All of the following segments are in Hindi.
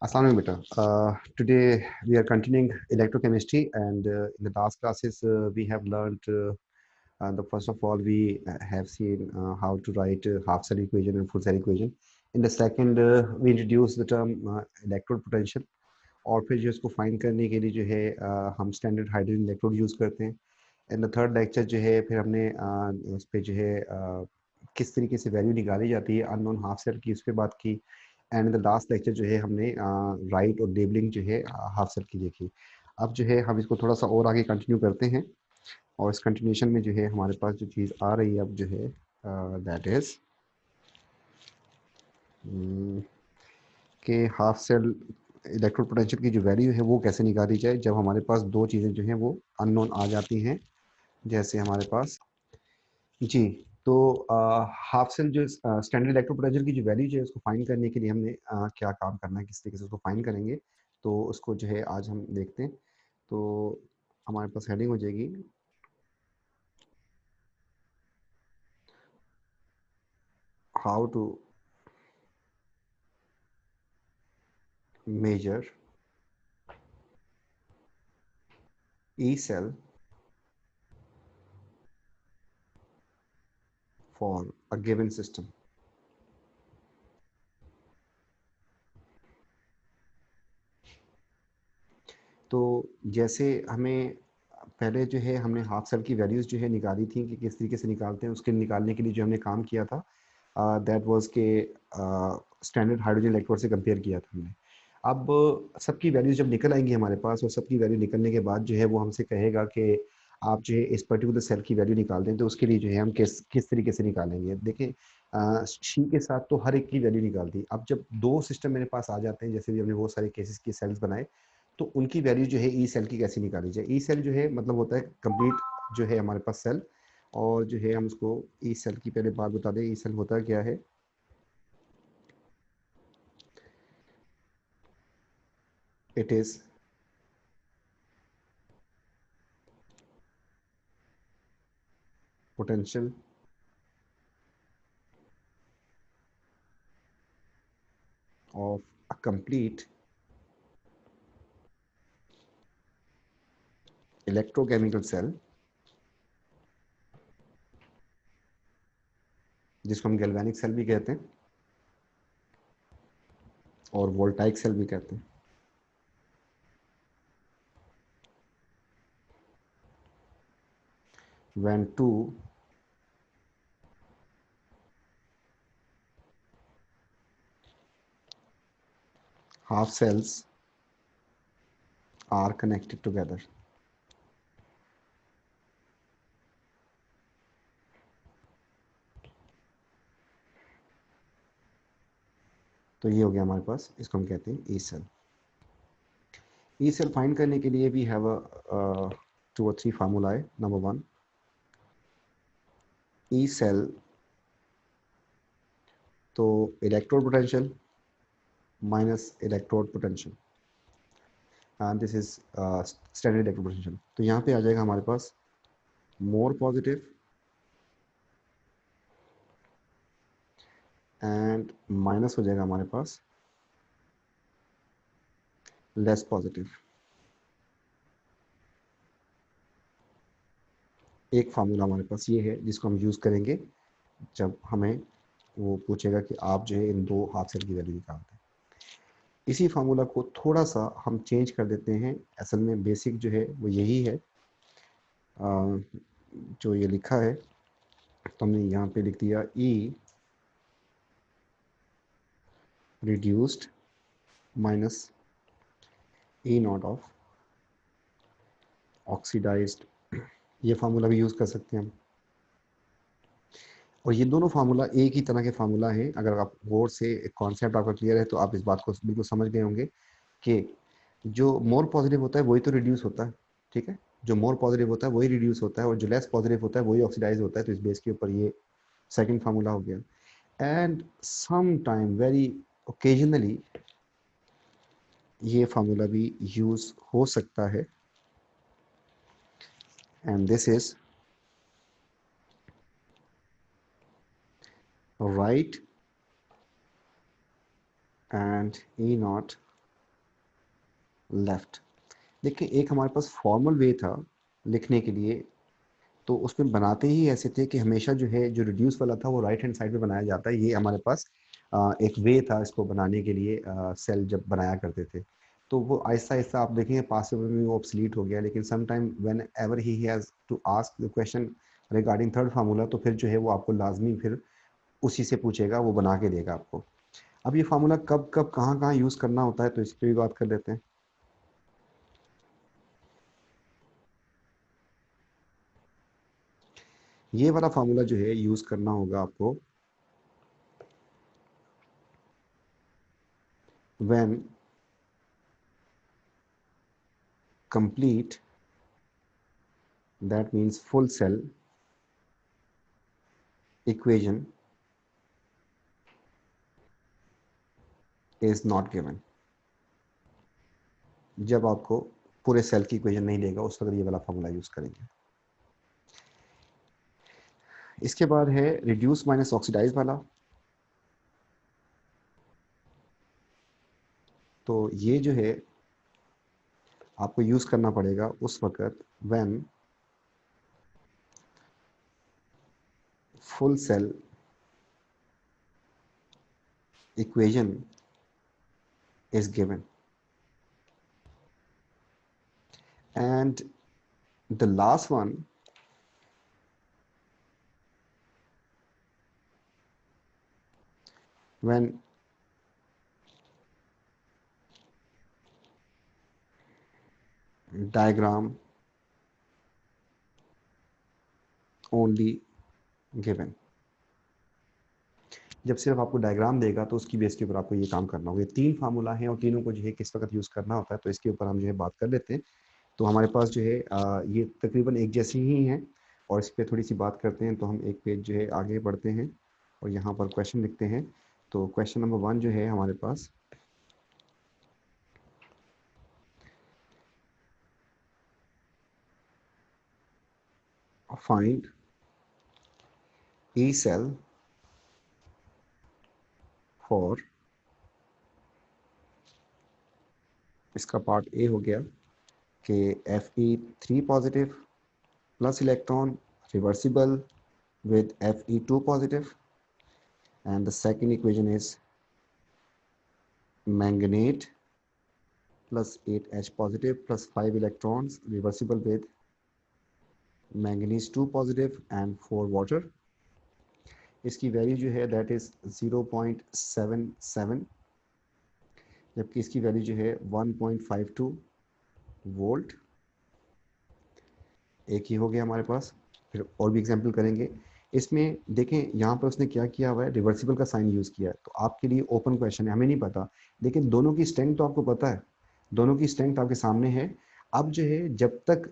Assalamu alaikum, beta. Today we are continuing electrochemistry, and in the last classes we have learned the first of all we have seen how to write half cell equation and full cell equation. In the second we introduced the term electrode potential, और फिर जो इसको फाइंड करने के लिए जो है हम स्टैंडर्ड हाइड्रोजन इलेक्ट्रोड यूज़ करते हैं. इन द थर्ड लेक्चर जो है फिर हमने उस पर जो है किस तरीके से वैल्यू निकाली जाती है अननोन हाफ सेल की, उस पर बात की. एंड द लास्ट लेक्चर जो है हमने राइट और लेबलिंग जो है हाफ सेल की देखी. अब जो है हम इसको थोड़ा सा और आगे कंटिन्यू करते हैं, और इस कंटिन्यूशन में जो है हमारे पास जो चीज़ आ रही है अब जो है दैट इज़ कि हाफ सेल इलेक्ट्रोड पोटेंशियल की जो वैल्यू है वो कैसे निकाली जाए जब हमारे पास दो चीज़ें जो हैं वो अननोन आ जाती हैं. जैसे हमारे पास जी, तो हाफ सेल जो स्टैंडर्ड इलेक्ट्रोड पोटेंशियल की जो वैल्यू जो है उसको फाइंड करने के लिए हमने क्या काम करना है, किस तरीके से उसको फाइंड करेंगे, तो उसको जो है आज हम देखते हैं. तो हमारे पास हेडिंग हो जाएगी how to measure E cell for a given system. तो जैसे हमें पहले जो है हमने हाफ सेल की वैल्यूज़ जो है निकाली थी कि किस तरीके से निकालते हैं, उसके निकालने के लिए जो हमने काम किया था दैट वाज के स्टैंडर्ड हाइड्रोजन इलेक्ट्रोड से कंपेयर किया था हमने. अब सबकी वैल्यूज़ जब निकल आएंगी हमारे पास, और सबकी वैल्यू निकलने के बाद जो है वो हमसे कहेगा कि आप जो है इस पर्टिकुलर सेल की वैल्यू निकाल दें, तो उसके लिए जो है हम किस किस तरीके से निकालेंगे. देखिए शी के साथ तो हर एक की वैल्यू निकाल दी. अब जब दो सिस्टम मेरे पास आ जाते हैं, जैसे भी हमने बहुत सारे केसेस के सेल्स बनाए, तो उनकी वैल्यू जो है ई सेल की कैसे निकाली जाए. ई सेल जो है मतलब होता है कंप्लीट जो है हमारे पास सेल, और जो है हम उसको ई सेल की पहले बात बता दें. ई सेल होता क्या है. It is potential of a complete electrochemical cell, जिसको हम गैल्वेनिक सेल भी कहते हैं और वोल्टाइक सेल भी कहते हैं. when two half cells are connected together. तो ये हो गया हमारे पास, इसको हम कहते हैं E cell. E cell find करने के लिए we have a 2 or 3 formula है. नंबर 1, ई सेल तो electrode potential minus electrode potential, and this is standard electrode potential. तो यहाँ पे आ जाएगा हमारे पास मोर पॉजिटिव एंड माइनस हो जाएगा हमारे पास लेस पॉजिटिव. एक फार्मूला हमारे पास ये है जिसको हम यूज़ करेंगे जब हमें वो पूछेगा कि आप जो है इन दो हाफ सेल की वैल्यू निकालते हैं. इसी फार्मूला को थोड़ा सा हम चेंज कर देते हैं. असल में बेसिक जो है वो यही है जो ये लिखा है, तो हमने यहाँ पे लिख दिया E reduced minus E not of oxidized. ये फार्मूला भी यूज़ कर सकते हैं हम. और ये दोनों फार्मूला एक ही तरह के फार्मूला हैं. अगर आप गौर से एक कॉन्सेप्ट आपका क्लियर है तो आप इस बात को बिल्कुल समझ गए होंगे कि जो मोर पॉजिटिव होता है वही तो रिड्यूस होता है. ठीक है, जो मोर पॉजिटिव होता है वही रिड्यूस होता है, और जो लेस पॉजिटिव होता है वही ऑक्सीडाइज होता है. तो इस बेस के ऊपर ये सेकंड फार्मूला हो गया. And some time very occasionally ये फार्मूला भी यूज हो सकता है, and this is right and E not left. देखिए एक हमारे पास फॉर्मल वे था लिखने के लिए, तो उसमें बनाते ही ऐसे थे कि हमेशा जो है जो रिड्यूस वाला था वो राइट हैंड साइड पे बनाया जाता है। ये हमारे पास एक वे था इसको बनाने के लिए, सेल जब बनाया करते थे। तो वो आहिस्ता आहिस्ता आप देखेंगे पास पेपर में वो ऑब्सलीट हो गया, लेकिन some time whenever he has to ask the question regarding third formula, तो फिर जो है वो आपको लाजमी फिर उसी से पूछेगा, वो बना के देगा आपको। अब ये फार्मूला कब कब कहाँ कहाँ यूज़ करना होता है, तो इस पर भी बात कर लेते हैं। ये वाला फार्मूला जो है यूज़ करना होगा आपको when complete, that means full cell equation is not given। जब आपको पूरे सेल की इक्वेशन नहीं देगा उस वक्त ये वाला फॉर्मूला यूज करेंगे। इसके बाद है रिड्यूस माइनस ऑक्सीडाइज वाला। तो ये जो है आपको यूज करना पड़ेगा उस वक्त when full cell equation is given and the last one when diagram only given। जब सिर्फ आपको डायग्राम देगा तो उसकी बेस के ऊपर आपको ये काम करना होगा। ये तीन फार्मूला हैं और तीनों को जो है किस वक्त यूज़ करना होता है, तो इसके ऊपर हम जो है बात कर लेते हैं। तो हमारे पास जो है ये तकरीबन एक जैसी ही हैं, और इस पर थोड़ी सी बात करते हैं। तो हम एक पेज जो है आगे बढ़ते हैं और यहाँ पर क्वेश्चन लिखते हैं। तो क्वेश्चन नंबर 1 जो है हमारे पास, फाइंड ई सेल फॉर, इसका पार्ट ए हो गया कि Fe3 positive plus electron reversible with Fe2 positive, and the second equation is manganate plus 8H positive plus 5 electrons reversible with manganese 2 positive and 4 water। इसकी वैल्यू जो है दैट इज 0.77, जबकि इसकी वैल्यू जो है 1.52 वोल्ट। एक ही हो गया हमारे पास। फिर और भी एग्जांपल करेंगे। इसमें देखें यहाँ पर उसने क्या किया हुआ है, रिवर्सिबल का साइन यूज़ किया है। तो आपके लिए ओपन क्वेश्चन है, हमें नहीं पता, लेकिन दोनों की स्ट्रेंथ तो आपको पता है, दोनों की स्ट्रेंथ आपके सामने है। अब जो है जब तक,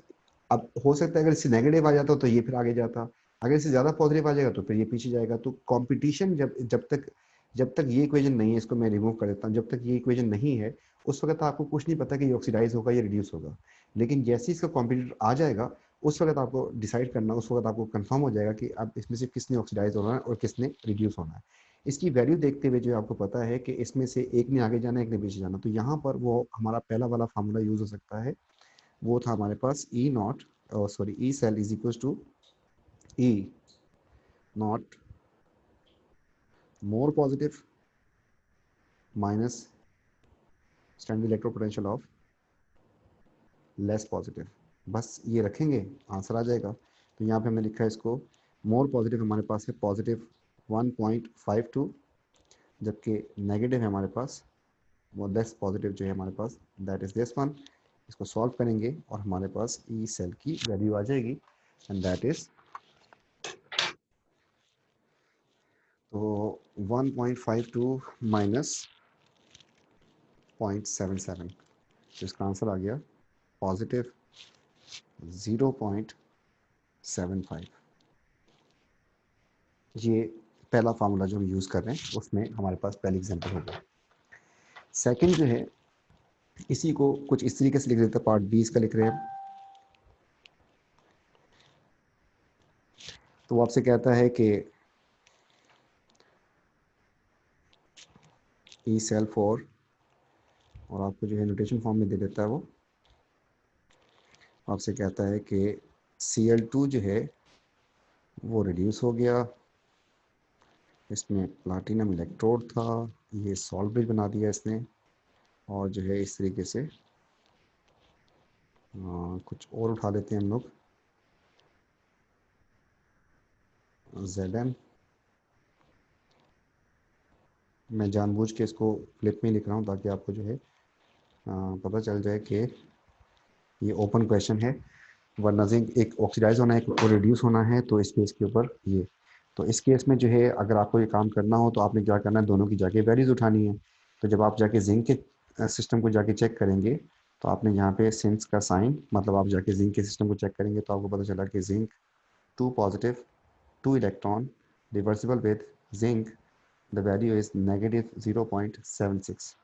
अब हो सकता है अगर इससे नेगेटिव आ जाता तो ये फिर आगे जाता, अगर इससे ज़्यादा पॉजिटिव आ जाएगा तो फिर ये पीछे जाएगा। तो कॉम्पिटिशन जब तक ये इक्वेशन नहीं है, इसको मैं रिमूव कर देता हूँ, जब तक ये इक्वेशन नहीं है उस वक्त आपको कुछ नहीं पता कि ये ऑक्सीडाइज होगा या रिड्यूस होगा। लेकिन जैसे ही इसका कॉम्पिटिटर आ जाएगा उस वक्त आपको डिसाइड करना, उस वक्त आपको कंफर्म हो जाएगा कि अब इसमें से किसने ऑक्सीडाइज होना है और किसने रिड्यूस होना है। इसकी वैल्यू देखते हुए जो आपको पता है कि इसमें से एक ने आगे जाना है, एक ने पीछे जाना, तो यहाँ पर वो हमारा पहला वाला फार्मूला यूज हो सकता है। वो था हमारे पास E naught, sorry E cell is equal to E not more positive minus standard electro potential of less positive. बस ये रखेंगे, आंसर आ जाएगा। तो यहाँ पे हमने लिखा है इसको, मोर पॉजिटिव हमारे पास है पॉजिटिव 1.52, जबकि नेगेटिव है हमारे पास वो लेस पॉजिटिव जो है हमारे पास दैट इज दिस वन। इसको सॉल्व करेंगे और हमारे पास ई सेल की वैल्यू आ जाएगी एंड दैट इज, तो 1.52 माइनस 0.77, तो इसका आंसर आ गया पॉजिटिव 0.75। ये पहला फार्मूला जो हम यूज़ कर रहे हैं उसमें हमारे पास पहली एग्जांपल हो गया। सेकंड जो है इसी को कुछ इस तरीके से लिख देते हैं, पार्ट 20 का लिख रहे हैं। तो वो आपसे कहता है कि ई सेल फॉर और आपको जो है नोटेशन फॉर्म में दे देता है। वो आपसे कहता है कि Cl2 जो है वो रिड्यूस हो गया, इसमें प्लाटिनम इलेक्ट्रोड था, ये सॉल्ट ब्रिज बना दिया इसने, और जो है इस तरीके से कुछ और उठा लेते हैं हम लोग, Zn। मैं जानबूझ के इसको फ्लिप में लिख रहा हूँ ताकि आपको जो है पता चल जाए कि ये ओपन क्वेश्चन है, वरना जिंक एक ऑक्सीडाइज होना है, एक और रिड्यूस होना है, तो इस केस के ऊपर ये। तो इस केस में जो है अगर आपको ये काम करना हो तो आपने क्या करना है, दोनों की जाके वैल्यूज उठानी है। तो जब आप जाके जिंक के सिस्टम को जाके चेक करेंगे तो आपने यहाँ पे सिंस का साइन, मतलब आप जाके जिंक के सिस्टम को चेक करेंगे तो आपको पता चला कि zinc 2 positive 2 electron reversible with zinc, the value is negative 0.76।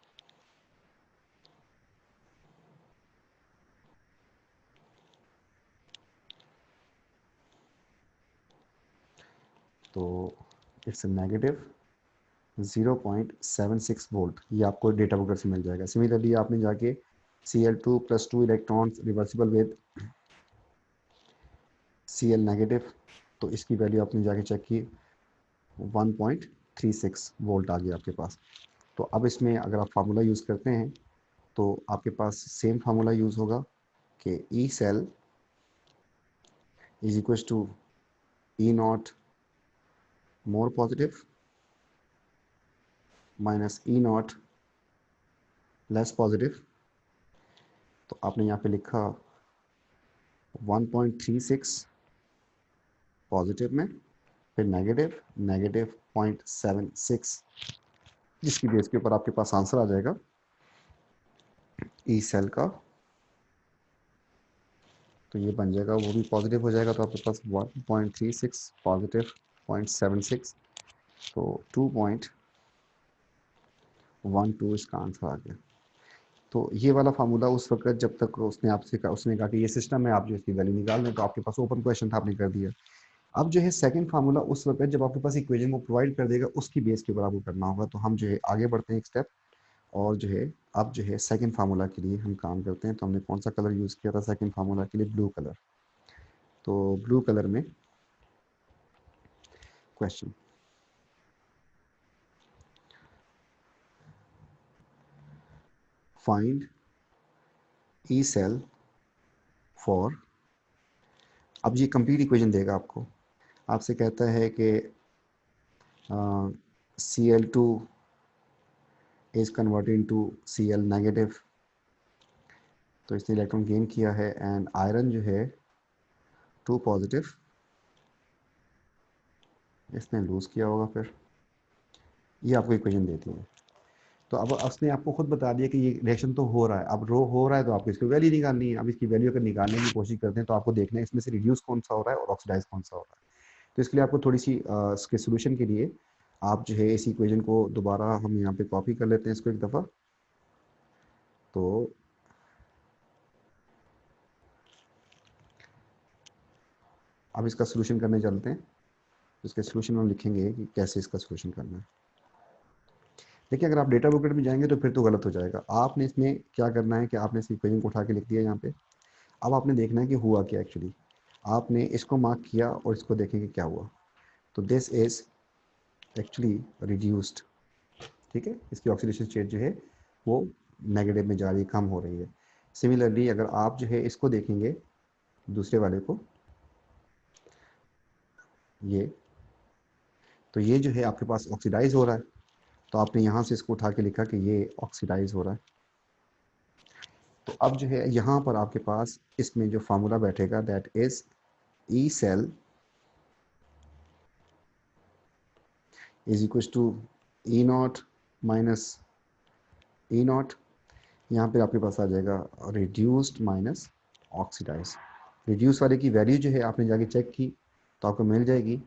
तो इट्स नेगेटिव 0.76 वोल्ट, ये आपको डेटा बुक से मिल जाएगा। सिमिलरली आपने जाके Cl2 plus 2 electrons reversible with Cl negative, तो इसकी वैल्यू आपने जाके चेक की 1.36 वोल्ट आ गया आपके पास। तो अब इसमें अगर आप फार्मूला यूज़ करते हैं तो आपके पास सेम फार्मूला यूज़ होगा कि E cell is equal to E not more positive minus E not less positive. तो आपने यहाँ पे लिखा 1.36 पॉजिटिव में, फिर नेगेटिव नेगेटिव 0.76, जिसकी बेस के ऊपर आपके पास आंसर आ जाएगा ई सेल का। तो ये बन जाएगा, वो भी पॉजिटिव हो जाएगा, तो आपके पास 1.36 पॉजिटिव 0.76, तो 2.12 इसका आंसर आ गया। तो ये वाला फार्मूला उस वक्त जब तक उसने आपसे कहा, उसने कहा कि ये सिस्टम है, आप जो इसकी वैल्यू निकाल लें, तो आपके पास ओपन क्वेश्चन था, आपने कर दिया। अब जो है सेकंड फार्मूला उस वक्त जब आपके पास इक्वेशन को प्रोवाइड कर देगा, उसकी बेस के ऊपर आपको करना होगा। तो हम जो है आगे बढ़ते हैं एक स्टेप, और जो है अब जो है सेकंड फार्मूला के लिए हम काम करते हैं। तो हमने कौन सा कलर यूज़ किया था सेकंड फार्मूला के लिए? Blue colour. तो ब्लू कलर में question, find E cell for, अब ये कंप्लीट इक्वेशन देगा आपको। आपसे कहता है कि Cl2 is converted to Cl negative, तो इसने इलेक्ट्रॉन गेन किया है, एंड आयरन जो है 2 पॉजिटिव इसने लूज़ किया होगा। फिर ये आपको इक्वेशन देती है। तो अब उसने आपको खुद बता दिया कि ये रिएक्शन तो हो रहा है, अब रो हो रहा है, तो आपको इसकी वैल्यू निकालनी है। अब इसकी वैल्यू अगर निकालने की कोशिश करते हैं तो आपको देखना है इसमें से रिड्यूस कौन सा हो रहा है और ऑक्सीडाइज कौन सा हो रहा है। तो इसके लिए आपको थोड़ी सी इसके सोल्यूशन के लिए आप जो है इस इक्वेशन को दोबारा हम यहाँ पे कॉपी कर लेते हैं इसको एक दफ़ा। तो अब इसका सोल्यूशन करने चलते हैं। इसके सोल्यूशन हम लिखेंगे कि कैसे इसका सोल्यूशन करना है। देखिए, अगर आप डेटा बुकलेट में जाएंगे तो फिर तो गलत हो जाएगा। आपने इसमें क्या करना है कि आपने इस इक्वेशन को उठा के लिख दिया यहाँ पे। अब आपने देखना है कि हुआ क्या एक्चुअली। आपने इसको मार्क किया और इसको देखेंगे क्या हुआ। तो दिस इज एक्चुअली रिड्यूस्ड, ठीक है। इसकी ऑक्सीडेशन स्टेट जो है वो नेगेटिव में जा रही है, कम हो रही है। सिमिलरली अगर आप जो है इसको देखेंगे दूसरे वाले को, ये, तो ये जो है आपके पास ऑक्सीडाइज हो रहा है। तो आपने यहाँ से इसको उठा के लिखा कि ये ऑक्सीडाइज हो रहा है। तो अब जो है यहाँ पर आपके पास इसमें जो फार्मूला बैठेगा, that is E cell is equal to E not minus E not. यहाँ पे आपके पास आ जाएगा रिड्यूस्ड माइनस ऑक्सीडाइज। रिड्यूस वाले की वैल्यू जो है आपने जाके चेक की तो आपको मिल जाएगी,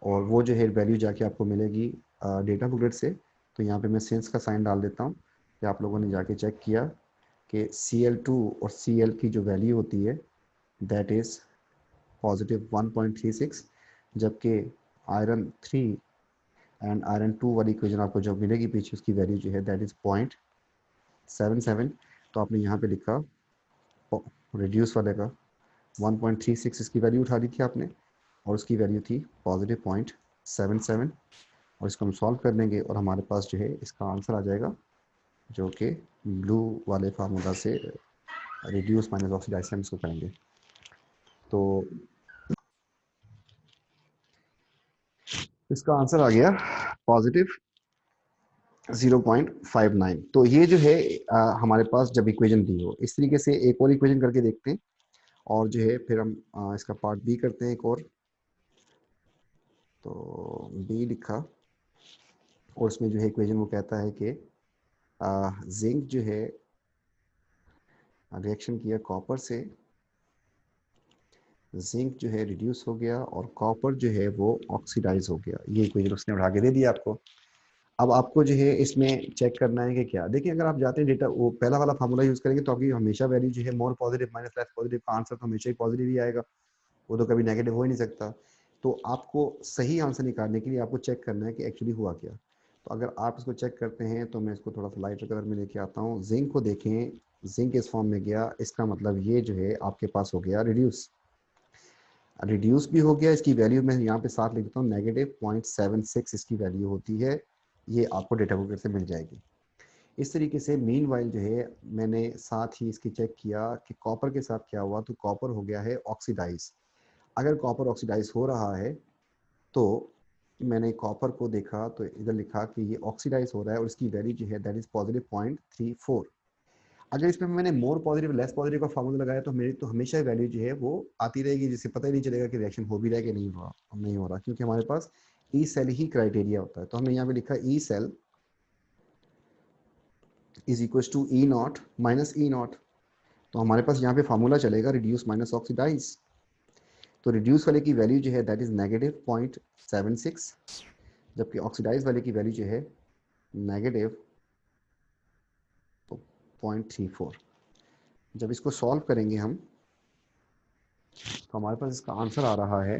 और वो जो है वैल्यू जाके आपको मिलेगी डेटा बुकलेट से। तो यहाँ पे मैं सेंस का साइन डाल देता हूँ कि आप लोगों ने जाके चेक किया कि Cl2 और Cl की जो वैल्यू होती है दैट इज़ पॉजिटिव 1.36, जबकि आयरन 3 एंड आयरन 2 वाली इक्वेशन आपको जो मिलेगी पीछे, उसकी वैल्यू जो है दैट इज़ 77, तो आपने यहाँ पे लिखा रिड्यूस वाले का 1.36 इसकी वैल्यू उठा ली थी आपने, और उसकी वैल्यू थी +0.77, और इसको हम सॉल्व कर लेंगे और हमारे पास जो है इसका आंसर आ जाएगा, जो कि ब्लू वाले फार्मूला से रिड्यूस माइनस ऑक्सीडाइज से हम इसको करेंगे। तो इसका आंसर आ गया +0.59। तो ये जो है हमारे पास जब इक्वेशन दी हो, इस तरीके से एक और इक्वेशन करके देखते हैं, और जो है फिर हम इसका पार्ट बी करते हैं एक और। तो बी लिखा, और उसमें जो है इक्वेशन वो कहता है कि जिंक जो है रिएक्शन किया कॉपर से, जिंक जो है रिड्यूस हो गया और कॉपर जो है वो ऑक्सीडाइज हो गया। ये इक्वेशन उसने उठा के दे दिया आपको। अब आपको जो है इसमें चेक करना है कि क्या, देखिए अगर आप जाते हैं डेटा वो पहला वाला फार्मूला यूज करेंगे तो आपकी हमेशा वैल्यू जो है मोर पॉजिटिव माइनस लेस पॉजिटिव का आंसर तो हमेशा ही पॉजिटिव ही आएगा, वो तो कभी नेगेटिव हो ही नहीं सकता। तो आपको सही आंसर निकालने के लिए आपको चेक करना है कि एक्चुअली हुआ क्या। तो अगर आप इसको चेक करते हैं तो मैं इसको थोड़ा सा लाइटर कलर में लेके आता हूँ। जिंक को देखें, जिंक इस फॉर्म में गया, इसका मतलब ये जो है आपके पास हो गया रिड्यूस, रिड्यूस भी हो गया। इसकी वैल्यू मैं यहाँ पे साथ लिखता हूँ, -0.76 इसकी वैल्यू होती है। ये आपको डेटा बुक से मिल जाएगी। इस तरीके से मीन वाइल जो है मैंने साथ ही इसकी चेक किया कि कॉपर के साथ क्या हुआ, तो कॉपर हो गया है ऑक्सीडाइज। अगर कॉपर ऑक्सीडाइज हो रहा है तो मैंने कॉपर को देखा तो इधर लिखा कि ये ऑक्सीडाइज हो रहा है और इसकी वैल्यू जो है दैट इज +0.34। अगर इसमें मैंने मोर पॉजिटिव लेस पॉजिटिव का फार्मूला लगाया तो मेरी तो हमेशा वैल्यू जो है वो आती रहेगी, जिससे पता ही नहीं चलेगा कि रिएक्शन हो भी रहा है कि नहीं हो रहा, क्योंकि हमारे पास ई सेल ही क्राइटेरिया होता है। तो हमने यहाँ पे लिखा E cell is equal to E not minus E not. तो हमारे पास यहाँ पे फार्मूला चलेगा रिड्यूस माइनस ऑक्सीडाइज। तो रिड्यूस वाले की वैल्यू जो है दैट इज -0.76, जबकि ऑक्सीडाइज वाले की वैल्यू जो है -0.34। जब इसको सॉल्व करेंगे हम तो हमारे पास इसका आंसर आ रहा है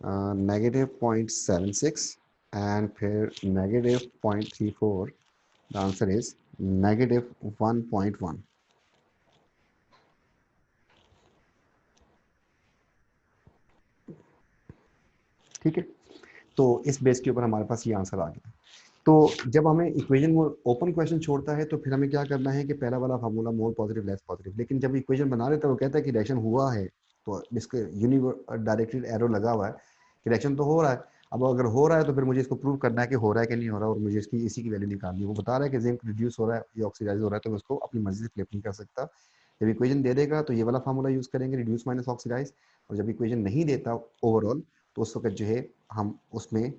-0.76 एंड फिर -0.34। The answer is -1.1। ठीक है, तो इस बेस के ऊपर हमारे पास ये आंसर आ गया। तो जब हमें इक्वेशन वो ओपन क्वेश्चन छोड़ता है तो फिर हमें क्या करना है कि पहला वाला फार्मूला मोर पॉजिटिव लेस पॉजिटिव, लेकिन जब इक्वेशन बना रहे तो वो कहता है कि रिएक्शन हुआ है, तो इसके डायरेक्टेड एरो लगा हुआ है कि रिएक्शन तो हो रहा है। अब अगर हो रहा है तो फिर मुझे इसको प्रूव करना है कि हो रहा है कि नहीं हो रहा, और मुझे इसकी इसी की वैल्यू निकालनी है। वो बता रहा है कि जिंक रिड्यूस हो रहा है या ऑक्सीडाइज हो रहा है, तो मैं उसको अपनी मर्जी से फ्लिप नहीं कर सकता। जब इक्वेशन दे देगा तो ये वाला फार्मूला यूज करेंगे रिड्यूस माइनस ऑक्सीडाइज, और जब इक्वेशन नहीं देता ओवरऑल तो उस वक्त जो है हम उसमें,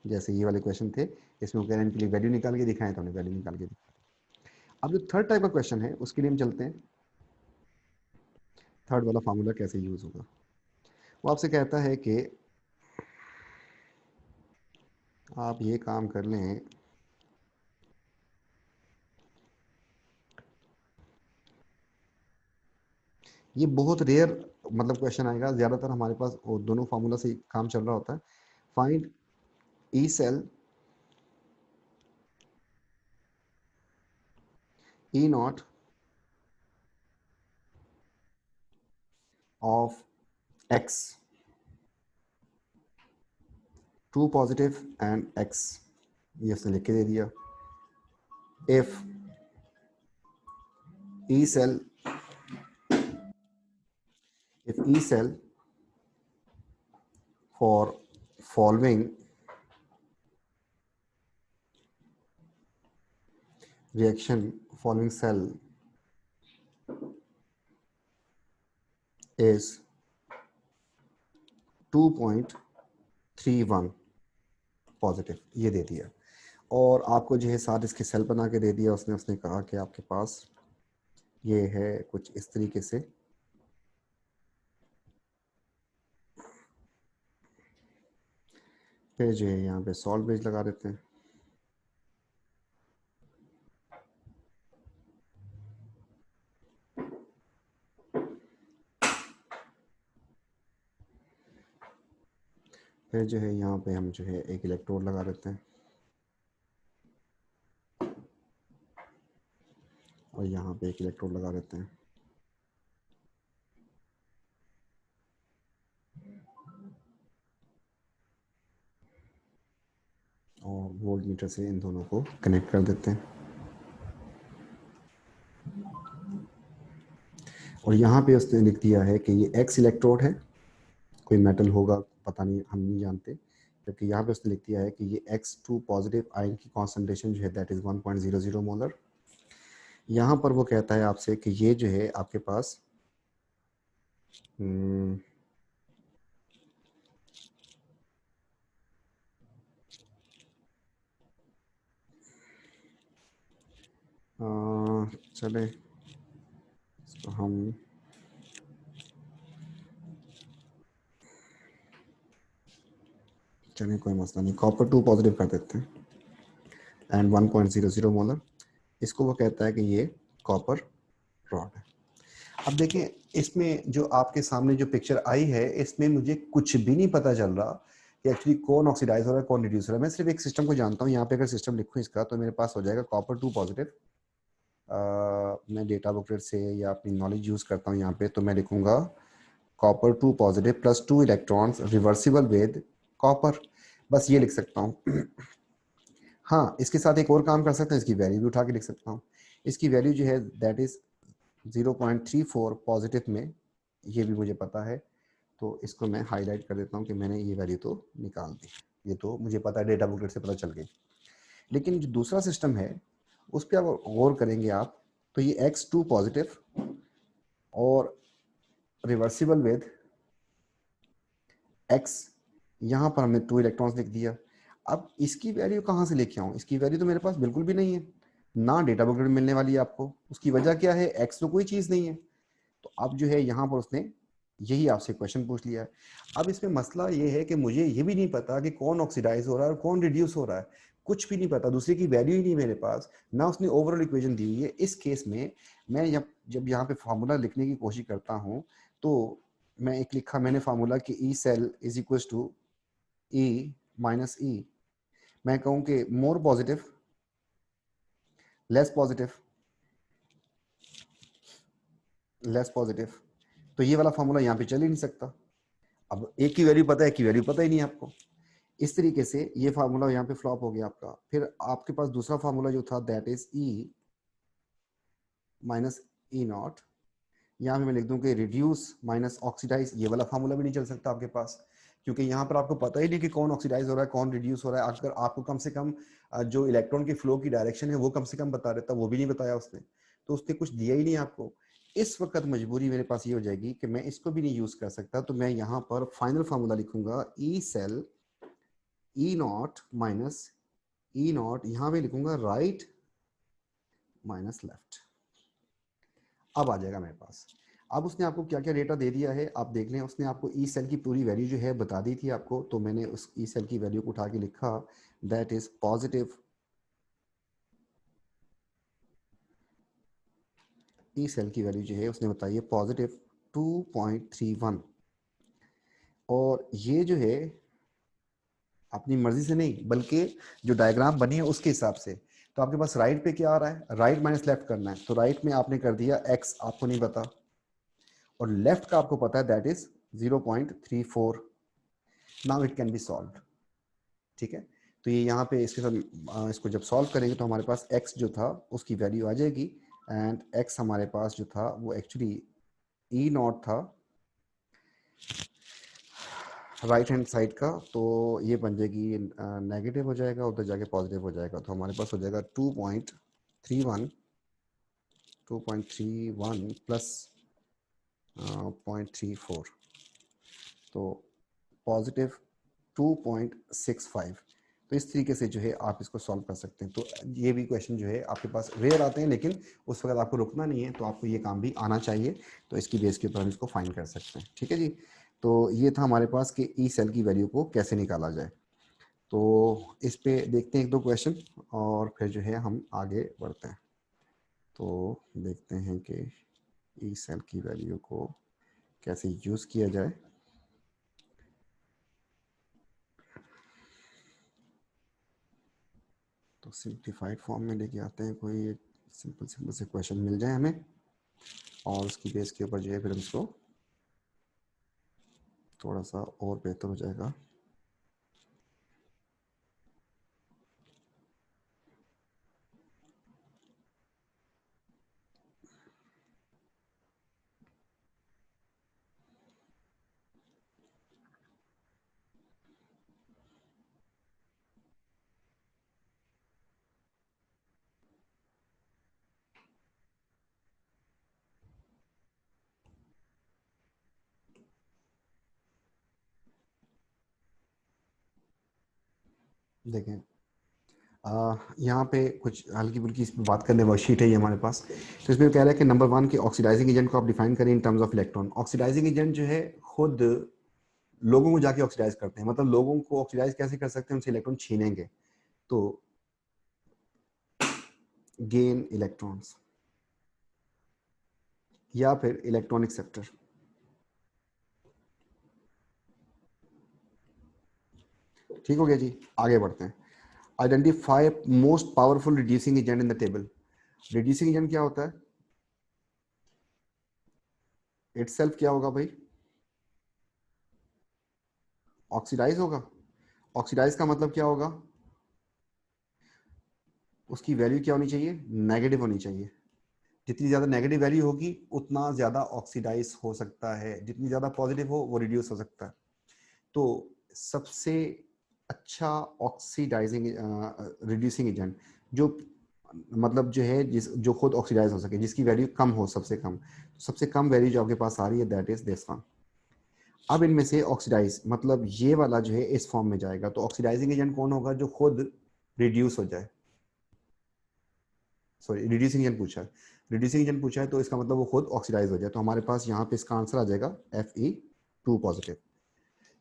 जैसे ये वाले क्वेश्चन थे इसमें वो कह रहे हैं इनके लिए वैल्यू निकाल के दिखाएं, तो हमने वैल्यू निकाल के दिखाई। अब जो थर्ड टाइप का क्वेश्चन है उसके लिए हम चलते हैं। थर्ड वाला फार्मूला कैसे यूज होगा, वो आपसे कहता है कि आप ये काम कर लें, ये बहुत रेयर मतलब क्वेश्चन आएगा, ज्यादातर हमारे पास वो दोनों फार्मूला से काम चल रहा होता है। Find E cell E not of X, true positive and X, ये उसने लिख के दे दिया। If E cell if E cell for following reaction following cell is 2.31 positive, ये दे दिया। और आपको जो है साथ इसके सेल बना के दे दिया उसने। उसने कहा कि आपके पास ये है कुछ इस तरीके से। फिर जो है यहाँ पे सॉल्ट ब्रिज लगा देते हैं। फिर जो है यहाँ पे हम जो है एक इलेक्ट्रोड लगा देते हैं। और यहाँ पे एक इलेक्ट्रोड लगा देते हैं और वोल्ट मीटर से इन दोनों को कनेक्ट कर देते हैं। और यहाँ पे उसने लिख दिया है कि ये एक्स इलेक्ट्रोड है, कोई मेटल होगा पता नहीं, हम नहीं जानते। जबकि यहाँ पे उसने लिख दिया है कि ये X2 पॉजिटिव आयन की कॉन्सेंट्रेशन जो है दैट इज 1.00 मोलर। यहाँ पर वो कहता है आपसे कि ये जो है आपके पास चले इसको हम चलिए कोई मसला नहीं, कॉपर 2 पॉजिटिव कर देते हैं एंड 1.00 मोलर। इसको वो कहता है कि ये कॉपर रॉड है। अब देखें इसमें जो आपके सामने जो पिक्चर आई है इसमें मुझे कुछ भी नहीं पता चल रहा कि एक्चुअली कौन ऑक्सीडाइज हो रहा है कौन रिड्यूस हो रहा है। मैं सिर्फ एक सिस्टम को जानता हूँ, यहाँ पे अगर सिस्टम लिखूँ इसका तो मेरे पास हो जाएगा कॉपर 2 पॉजिटिव। मैं डेटा बुकलेट से या अपनी नॉलेज यूज़ करता हूँ यहाँ पे, तो मैं लिखूँगा copper 2 positive plus 2 electrons reversible with copper, बस ये लिख सकता हूँ। हाँ, इसके साथ एक और काम कर सकते हैं, इसकी वैल्यू भी उठा के लिख सकता हूँ। इसकी वैल्यू जो है दैट इज़ 0.34 पॉजिटिव में, ये भी मुझे पता है, तो इसको मैं हाईलाइट कर देता हूँ कि मैंने ये वैल्यू तो निकाल दी, ये तो मुझे पता है, डेटा बुकलेट से पता चल गई। लेकिन जो दूसरा सिस्टम है उस पर आप गौर करेंगे आप, तो ये X2 पॉजिटिव और रिवर्सिबल विद X, यहाँ पर हमने 2 इलेक्ट्रॉन्स लिख दिया। अब इसकी वैल्यू कहाँ से लेके आऊँ? इसकी वैल्यू तो मेरे पास बिल्कुल भी नहीं है, ना डेटा बुकलेट में मिलने वाली है आपको। उसकी वजह क्या है? X तो कोई चीज़ नहीं है। तो अब जो है यहाँ पर उसने यही आपसे क्वेश्चन पूछ लिया है। अब इसमें मसला ये है कि मुझे ये भी नहीं पता कि कौन ऑक्सीडाइज हो रहा है और कौन रिड्यूस हो रहा है, कुछ भी नहीं पता, दूसरे की वैल्यू ही नहीं मेरे पास, ना उसने ओवरऑल इक्वेशन दी हुई है। इस केस में मैं जब यहाँ पे फार्मूला लिखने की कोशिश करता हूँ तो मैं एक लिखा मैंने फार्मूला कि E cell is equal to E minus E. मैं कहूँ कि more positive less positive less positive, तो ये वाला फार्मूला यहाँ पे चल ही नहीं सकता। अब एक की वैल्यू पता है, एक की वैल्यू पता ही नहीं आपको। इस तरीके से ये फार्मूला यहाँ पे फ्लॉप हो गया आपका। फिर आपके पास दूसरा फार्मूला जो था that is E minus E not, यहाँ पे मैं लिख दूं कि रिड्यूस माइनस ऑक्सीडाइज, ये वाला फार्मूला भी नहीं चल सकता आपके पास, क्योंकि यहाँ पर आपको पता ही नहीं कि कौन ऑक्सीडाइज हो रहा है कौन रिड्यूस हो रहा है। अगर आपको कम से कम जो इलेक्ट्रॉन की फ्लो की डायरेक्शन है वो कम से कम बता देता, वो भी नहीं बताया उसने, तो उसने कुछ दिया ही नहीं आपको। इस वक्त मजबूरी मेरे पास ये हो जाएगी कि मैं इसको भी नहीं यूज कर सकता, तो मैं यहाँ पर फाइनल फार्मूला लिखूंगा E cell E not minus E not, यहाँ पे लिखूंगा राइट माइनस लेफ्ट। अब आ जाएगा मेरे पास। अब उसने आपको क्या क्या डेटा दे दिया है आप देख लें। उसने आपको ई सेल की पूरी वैल्यू जो है बता दी थी आपको, तो मैंने उस ई सेल की वैल्यू को उठा के लिखा that is positive, E cell की वैल्यू जो है उसने बताई है पॉजिटिव 2.31। और ये जो है अपनी मर्जी से नहीं बल्कि जो डायग्राम बनी है उसके हिसाब से। तो आपके पास राइट पे क्या आ रहा है? राइट माइनस लेफ्ट करना है, तो राइट में आपने कर दिया एक्स, आपको नहीं पता, और लेफ्ट का आपको पता है that is 0.34। Now it can be solve. ठीक है, तो ये यहाँ पे इसके साथ इसको जब सॉल्व करेंगे तो हमारे पास x जो था उसकी वैल्यू आ जाएगी, एंड x हमारे पास जो था वो एक्चुअली ई नॉट था राइट हैंड साइड का, तो ये बन जाएगी नेगेटिव हो जाएगा, उधर जाके पॉजिटिव हो जाएगा, तो हमारे पास हो जाएगा 2.31 प्लस 0.34, तो पॉजिटिव 2.65। तो इस तरीके से जो है आप इसको सॉल्व कर सकते हैं। तो ये भी क्वेश्चन जो है आपके पास रेयर आते हैं, लेकिन उस वक्त आपको रुकना नहीं है, तो आपको ये काम भी आना चाहिए, तो इसकी बेस के ऊपर हम इसको फाइंड कर सकते हैं। ठीक है जी, तो ये था हमारे पास कि ई सेल की वैल्यू को कैसे निकाला जाए। तो इस पे देखते हैं एक दो क्वेश्चन और फिर जो है हम आगे बढ़ते हैं। तो देखते हैं कि ई सेल की वैल्यू को कैसे यूज़ किया जाए। तो सिंप्लीफाइड फॉर्म में लेके आते हैं कोई एक सिंपल सिंपल से क्वेश्चन मिल जाए हमें, और उसकी बेस के ऊपर जो है फिर हम इसको थोड़ा सा और बेहतर हो जाएगा। देखें, यहाँ पे कुछ हल्की फुल्की इसमें बात करने वर्कशीट है ये हमारे पास। तो इसमें कह रहा है कि नंबर 1 के ऑक्सीडाइजिंग एजेंट को आप डिफाइन करें in terms of electron. Oxidising agent जो है खुद लोगों को जाके ऑक्सीडाइज करते हैं, मतलब लोगों को ऑक्सीडाइज कैसे कर सकते हैं, उनसे इलेक्ट्रॉन छीनेंगे तो गेन इलेक्ट्रॉन्स, या फिर इलेक्ट्रॉनिक सेक्टर। ठीक हो गया जी, आगे बढ़ते हैं। Identify most powerful reducing agent in the table. Reducing agent क्या होता है? इटसेल्फ क्या होगा भाई? ऑक्सीडाइज होगा। ऑक्सीडाइज का मतलब क्या होगा? उसकी वैल्यू क्या होनी चाहिए? नेगेटिव होनी चाहिए। जितनी ज्यादा नेगेटिव वैल्यू होगी उतना ज्यादा ऑक्सीडाइज हो सकता है, जितनी ज्यादा पॉजिटिव हो वो रिड्यूस हो सकता है। तो सबसे अच्छा ऑक्सीडाइजिंग रिड्यूसिंग एजेंट जो मतलब जो है जिस जो खुद ऑक्सीडाइज हो सके, जिसकी वैल्यू कम हो, सबसे कम वैल्यू जो आपके पास आ रही है दैट इज दिस वन। अब इनमें से ऑक्सीडाइज मतलब ये वाला जो है इस फॉर्म में जाएगा, तो ऑक्सीडाइजिंग एजेंट कौन होगा? जो खुद रिड्यूस हो जाए। सॉरी, रिड्यूसिंग एजेंट पूछा है, रिड्यूसिंग एजेंट पूछा है तो इसका मतलब वो खुद ऑक्सीडाइज हो जाए। तो हमारे पास यहाँ पे इसका आंसर आ जाएगा Fe2 पॉजिटिव।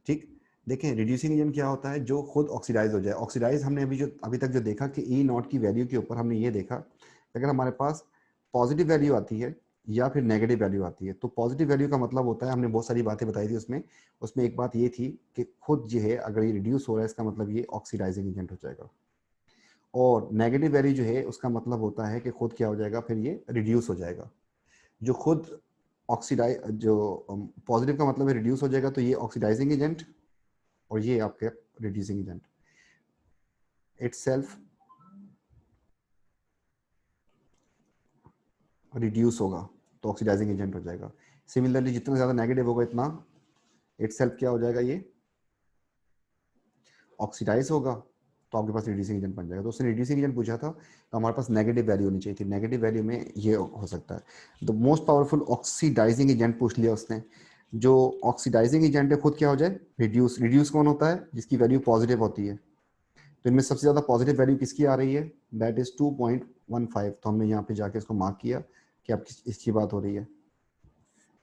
ठीक। देखें, रिड्यूसिंग एजेंट क्या होता है? जो खुद ऑक्सीडाइज हो जाए। ऑक्सीडाइज हमने अभी तक जो देखा कि ई नॉट की वैल्यू के ऊपर हमने ये देखा, अगर हमारे पास पॉजिटिव वैल्यू आती है या फिर नेगेटिव वैल्यू आती है, तो पॉजिटिव वैल्यू का मतलब होता है, हमने बहुत सारी बातें बताई थी उसमें उसमें एक बात ये थी कि खुद जो है अगर ये रिड्यूस हो रहा है इसका मतलब ये ऑक्सीडाइजिंग एजेंट हो जाएगा। और नेगेटिव वैल्यू जो है उसका मतलब होता है कि खुद क्या हो जाएगा, फिर ये रिड्यूस हो जाएगा। जो खुद ऑक्सीडाइज जो पॉजिटिव का मतलब है रिड्यूस हो जाएगा, तो ये ऑक्सीडाइजिंग एजेंट और ये आपके रिड्यूसिंग एजेंट इटसेल्फ रिड्यूस होगा तो ऑक्सीडाइजिंग एजेंट हो जाएगा। सिमिलरली जितना ज्यादा नेगेटिव होगा इतना इटसेल्फ क्या हो जाएगा, ये ऑक्सीडाइज होगा तो आपके पास रिड्यूसिंग एजेंट बन जाएगा। तो उसने रिड्यूसिंग एजेंट पूछा था तो हमारे पास नेगेटिव वैल्यू होनी चाहिए थी, नेगेटिव वैल्यू में ये हो सकता है। The most powerful oxidising agent पूछ लिया उसने। जो ऑक्सीडाइजिंग एजेंट है खुद क्या हो जाए, रिड्यूस। रिड्यूस कौन होता है? जिसकी वैल्यू पॉजिटिव होती है। तो इनमें सबसे ज्यादा पॉजिटिव वैल्यू किसकी आ रही है? That is 2.15। तो हमने यहाँ पे जाके इसको मार्क किया कि आप इसकी बात हो रही है।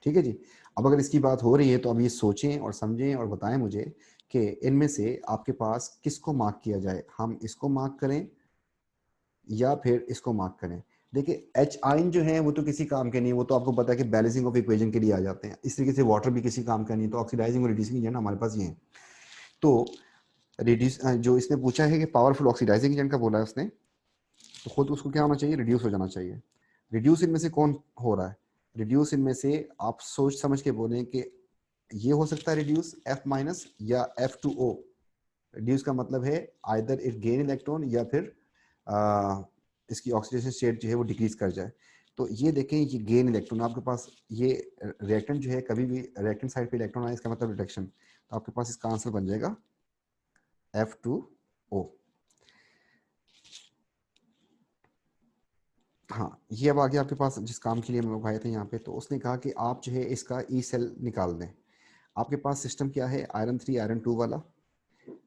ठीक है जी। अब अगर इसकी बात हो रही है तो अब ये सोचें और समझें और बताएं मुझे कि इनमें से आपके पास किसको मार्क किया जाए। हम इसको मार्क करें या फिर इसको मार्क करें? देखिए, एच आइन जो है वो तो किसी काम के नहीं, वो तो आपको पता है कि बैलेंसिंग ऑफ इक्वेशन के लिए आ जाते हैं। इस तरीके से वाटर भी किसी काम का नहीं। तो ऑक्सीडाइजिंग और रिड्यूसिंग एजेंट हमारे पास ये है। तो रिड्यूस जो इसने पूछा है कि पावरफुल ऑक्सीडाइजिंग एजेंट का बोला है उसने, तो खुद उसको क्या होना चाहिए, रिड्यूस हो जाना चाहिए। रिड्यूस इनमें से कौन हो रहा है? रिड्यूस इनमें से आप सोच समझ के बोलें कि ये हो सकता है रिड्यूस F माइनस या F2O। रिड्यूस का मतलब है आइदर इट गेन इलेक्ट्रॉन या फिर इसकी ऑक्सीडेशन स्टेट जो है वो डिक्रीज कर जाए। तो ये देखें, ये गेन इलेक्ट्रॉन आपके पास, ये रिएक्टेंट जो है कभी भी रिएक्टेंट साइड पे इलेक्ट्रॉन आए इसका मतलब रिडक्शन। तो आपके पास इसका आंसर बन जाएगा F2O। हाँ, ये अब आगे आपके पास जिस काम के लिए हम लोग आए थे यहाँ पे, तो उसने कहा कि आप जो है इसका ई सेल निकाल दें। आपके पास सिस्टम क्या है? आयरन 3 आयरन 2 वाला,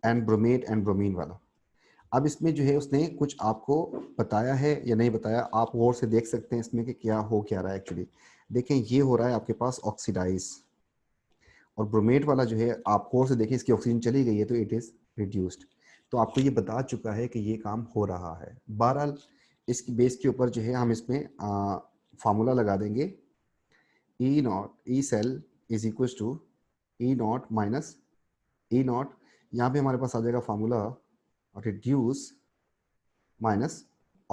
एंड ब्रोमेट एंड ब्रोमीन वाला। अब इसमें जो है उसने कुछ आपको बताया है या नहीं बताया, आप गौर से देख सकते हैं इसमें कि क्या हो क्या रहा है एक्चुअली। देखें, ये हो रहा है आपके पास ऑक्सीडाइज, और ब्रोमेट वाला जो है आप गौर से देखें, इसकी ऑक्सीजन चली गई है तो इट इज रिड्यूस्ड। तो आपको ये बता चुका है कि ये काम हो रहा है। बहरहाल इसकी बेस के ऊपर जो है हम इसमें फार्मूला लगा देंगे। E naught E cell is equal to E not minus E not. यहाँ पे हमारे पास आ जाएगा फार्मूला रिड्यूस माइनस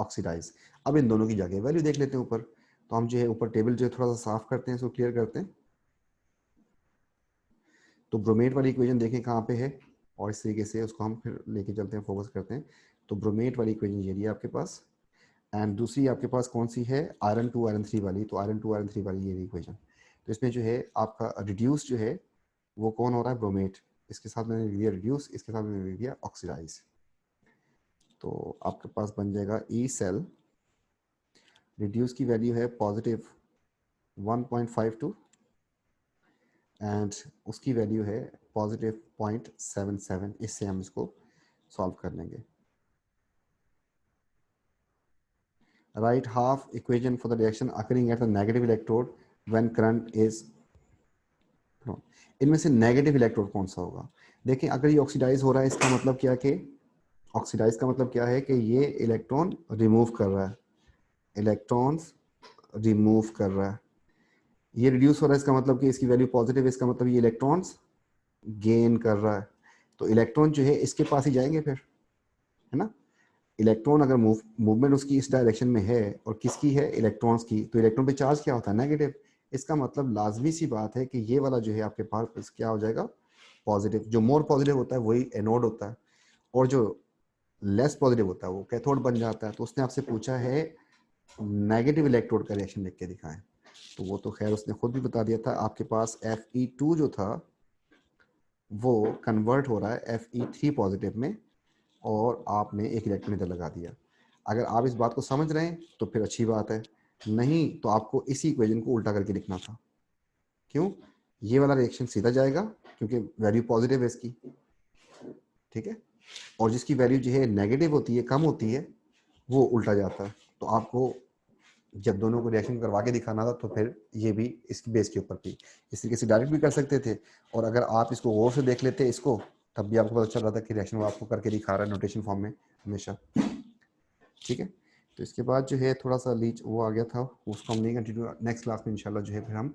ऑक्सीडाइज। अब इन दोनों की जगह वैल्यू देख लेते हैं ऊपर। तो हम जो है ऊपर टेबल जो है थोड़ा सा साफ करते हैं, इसको क्लियर करते हैं। तो ब्रोमेट वाली इक्वेशन देखें कहाँ पे है, और इस तरीके से उसको हम फिर लेके चलते हैं, फोकस करते हैं। तो ब्रोमेट वाली इक्वेशन ये रही है आपके पास, एंड दूसरी आपके पास कौन सी है, आयरन 2 आयरन 3 वाली। तो आयरन 2 आयरन 3 वाली ये रही इक्वेशन। तो इसमें जो है आपका रिड्यूस जो है वो कौन हो रहा है, ब्रोमेट। इसके साथ मैंने लिख दिया रिड्यूस, इसके साथ मैंने लिख दिया ऑक्सीडाइज। तो आपके पास बन जाएगा ई सेल, रिड्यूस की वैल्यू है पॉजिटिव 1.52 एंड उसकी वैल्यू है पॉजिटिव 0.77। इससे हम इसको सॉल्व कर लेंगे। Right half equation for the reaction occurring at the negative electrode when current is. इनमें से नेगेटिव इलेक्ट्रोड कौन सा होगा। देखिए अगर ये ऑक्सीडाइज हो रहा है, इसका मतलब क्या कि ऑक्सीडाइज का मतलब क्या है कि ये इलेक्ट्रॉन रिमूव कर रहा है, इलेक्ट्रॉन्स रिमूव कर रहा है। ये रिड्यूस हो रहा है, इसका मतलब कि इसकी वैल्यू पॉजिटिव है, इसका मतलब ये इलेक्ट्रॉन्स गेन कर रहा है। तो इलेक्ट्रॉन जो है इसके पास ही जाएंगे फिर, है ना। इलेक्ट्रॉन अगर मूवमेंट उसकी इस डायरेक्शन में है और किसकी है, इलेक्ट्रॉन्स की, तो इलेक्ट्रॉन पे चार्ज क्या होता है, नेगेटिव। इसका मतलब लाजमी सी बात है कि ये वाला जो है आपके पास क्या हो जाएगा, पॉजिटिव। जो मोर पॉजिटिव होता है वही एनोड होता है, और जो लेस पॉजिटिव होता है वो कैथोड बन जाता है। तो उसने आपसे पूछा है नेगेटिव इलेक्ट्रोड का रिएक्शन लिख के दिखाएं, तो वो तो खैर उसने खुद भी बता दिया था। आपके पास Fe2 जो था वो कन्वर्ट हो रहा है Fe3 पॉजिटिव में, और आपने एक इलेक्ट्रॉन इधर लगा दिया। अगर आप इस बात को समझ रहे हैं तो फिर अच्छी बात है, नहीं तो आपको इसी इक्वेशन को उल्टा करके लिखना था। क्यों, ये वाला रिएक्शन सीधा जाएगा क्योंकि वैल्यू पॉजिटिव है इसकी, ठीक है, और जिसकी वैल्यू जो है नेगेटिव होती है, कम होती है, वो उल्टा जाता है। तो आपको जब दोनों को रिएक्शन करवा के दिखाना था तो फिर ये भी इसकी बेस के ऊपर थी। इस तरीके से डायरेक्ट भी कर सकते थे, और अगर आप इसको गौर से देख लेते इसको, तब भी आपको पता चल रहा था कि रिएक्शन वो आपको करके दिखा रहा है नोटेशन फॉर्म में हमेशा, ठीक है। तो इसके बाद जो है थोड़ा सा लीच वो आ गया था, उसको हम नहीं कंटिन्यू, नेक्स्ट क्लास में इंशाल्लाह जो है फिर हम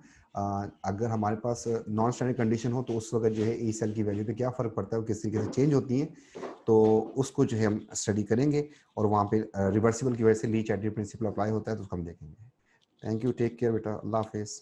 अगर हमारे पास नॉन स्टैंडर्ड कंडीशन हो तो उस वक्त जो है ई सेल की वैल्यू पे क्या फ़र्क पड़ता है, वो किस तरीके से चेंज होती है, तो उसको जो है हम स्टडी करेंगे। और वहाँ पे रिवर्सिबल की वजह से लीच एडिटिव प्रिंसिपल अप्लाई होता है, तो उसको हम देखेंगे। थैंक यू, टेक केयर बेटा, अल्लाह हाफिज़।